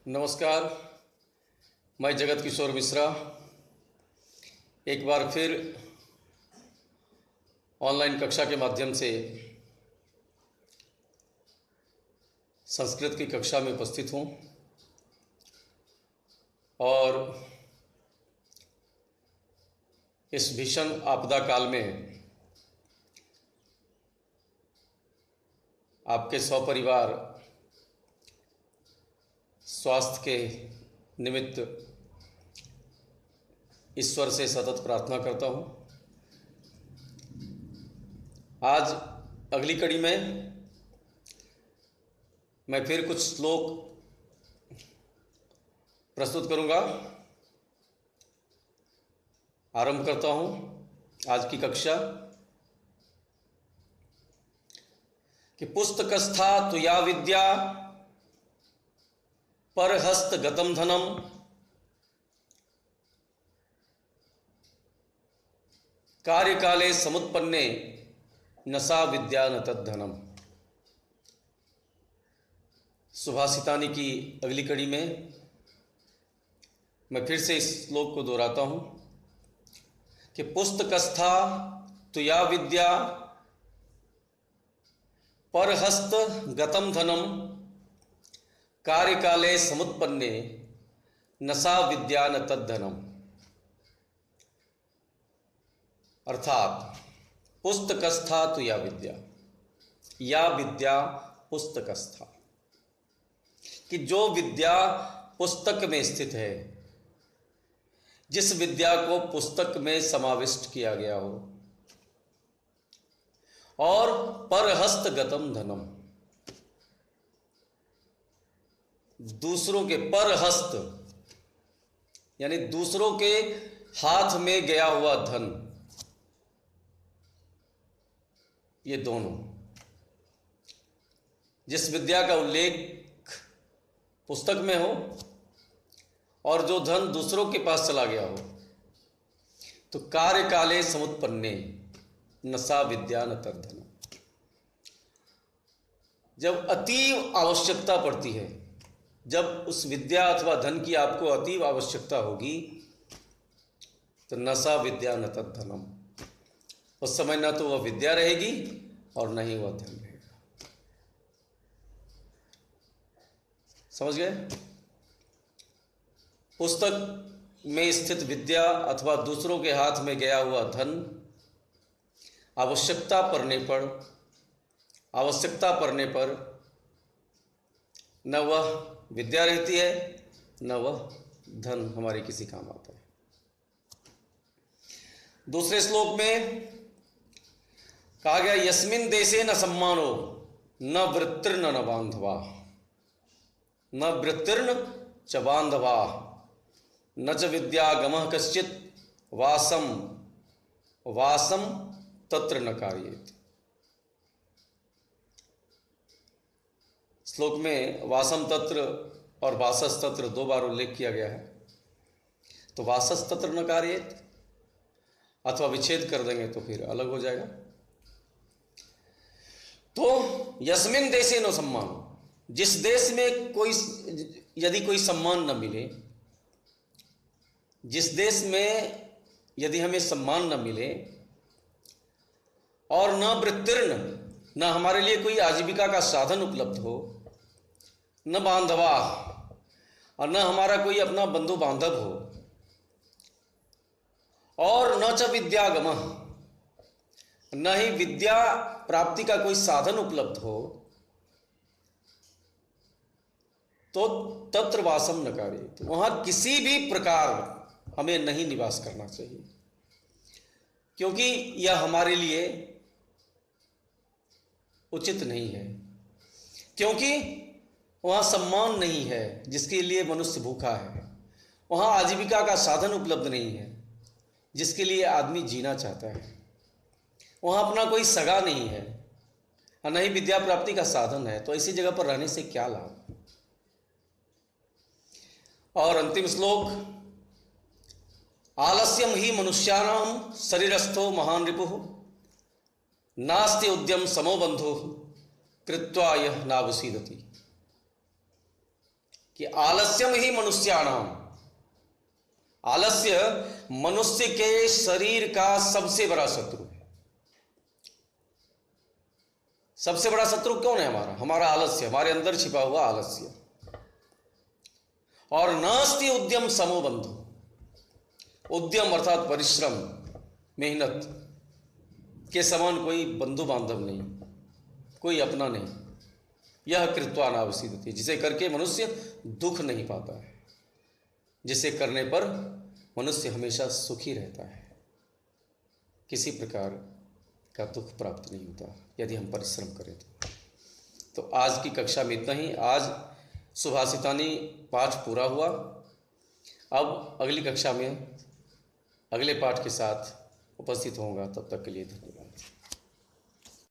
नमस्कार। मैं जगत किशोर मिश्रा एक बार फिर ऑनलाइन कक्षा के माध्यम से संस्कृत की कक्षा में उपस्थित हूँ और इस भीषण आपदा काल में आपके सपरिवार स्वास्थ्य के निमित्त ईश्वर से सतत प्रार्थना करता हूँ। आज अगली कड़ी में मैं फिर कुछ श्लोक प्रस्तुत करूँगा। आरंभ करता हूँ आज की कक्षा कि पुस्तकस्था तुया विद्या परहस्त गतम धनम कार्यकाले समुत्पन्ने न सा विद्या न तद्धनम। सुभाषितानी की अगली कड़ी में मैं फिर से इस श्लोक को दोहराता हूँ कि पुस्तकस्था तुया विद्या परहस्त गतम धनम कार्यकाले समुत्पन्ने न सा विद्या न तद्धनम। अर्थात पुस्तकस्था तो या विद्या पुस्तकस्था, कि जो विद्या पुस्तक में स्थित है, जिस विद्या को पुस्तक में समाविष्ट किया गया हो, और परहस्त गतम धनम, दूसरों के परहस्त यानी दूसरों के हाथ में गया हुआ धन, ये दोनों, जिस विद्या का उल्लेख पुस्तक में हो और जो धन दूसरों के पास चला गया हो, तो कार्यकाले समुत्पन्ने न सा विद्या न तद्धनम। जब अतीव आवश्यकता पड़ती है, जब उस विद्या अथवा धन की आपको अतीव आवश्यकता होगी, तो न सा विद्या न तद्धनम, उस समय न तो वह विद्या रहेगी और न ही वह धन रहेगा। समझ गए? पुस्तक में स्थित विद्या अथवा दूसरों के हाथ में गया हुआ धन आवश्यकता पड़ने पर न वह विद्या रहती है, न वह धन हमारे किसी काम आता है। दूसरे श्लोक में कहा गया, यस्मिन् देशे न सम्मानो न वृत्तिर्न न बांधवा, न वृत्तिर्न च बांधवा, न च विद्यागमः कश्चित् वासम तत्र न कार्येत। श्लोक में वासम तत्र और वासस तत्र दो बार उल्लेख किया गया है। तो वासस तत्र न कार्येत, अथवा विच्छेद कर देंगे तो फिर अलग हो जाएगा। तो यस्मिन् देशे न सम्मान, जिस देश में यदि कोई सम्मान न मिले, जिस देश में यदि हमें सम्मान न मिले, और न वृत्तिर्न, न हमारे लिए कोई आजीविका का साधन उपलब्ध हो, न बांधवा, और न हमारा कोई अपना बंधु बांधव हो, और न च विद्यागमः, न ही विद्या प्राप्ति का कोई साधन उपलब्ध हो, तो तत्र वासम न कार्येत, वहां किसी भी प्रकार हमें नहीं निवास करना चाहिए, क्योंकि यह हमारे लिए उचित नहीं है। क्योंकि वहाँ सम्मान नहीं है जिसके लिए मनुष्य भूखा है, वहाँ आजीविका का साधन उपलब्ध नहीं है जिसके लिए आदमी जीना चाहता है, वहाँ अपना कोई सगा नहीं है, और न ही विद्या प्राप्ति का साधन है। तो ऐसी जगह पर रहने से क्या लाभ? और अंतिम श्लोक, आलस्यम ही मनुष्याणाम शरीरस्थो महान रिपुः नास्ति उद्यम समो बंधो कृत्वा यह नावसीदति। कि आलस्यम ही मनुष्याणाम, आलस्य मनुष्य के शरीर का सबसे बड़ा शत्रु है। सबसे बड़ा शत्रु कौन है? हमारा आलस्य, हमारे अंदर छिपा हुआ आलस्य। और नास्ति उद्यम समो बंधु, उद्यम अर्थात परिश्रम, मेहनत के समान कोई बंधु बांधव नहीं, कोई अपना नहीं। यह कृत्वा नावसीदति, जिसे करके मनुष्य दुख नहीं पाता है, जिसे करने पर मनुष्य हमेशा सुखी रहता है, किसी प्रकार का दुख प्राप्त नहीं होता यदि हम परिश्रम करें तो आज की कक्षा में इतना ही। आज सुभाषितानी पाठ पूरा हुआ। अब अगली कक्षा में अगले पाठ के साथ उपस्थित होऊंगा। तब तक के लिए धन्यवाद।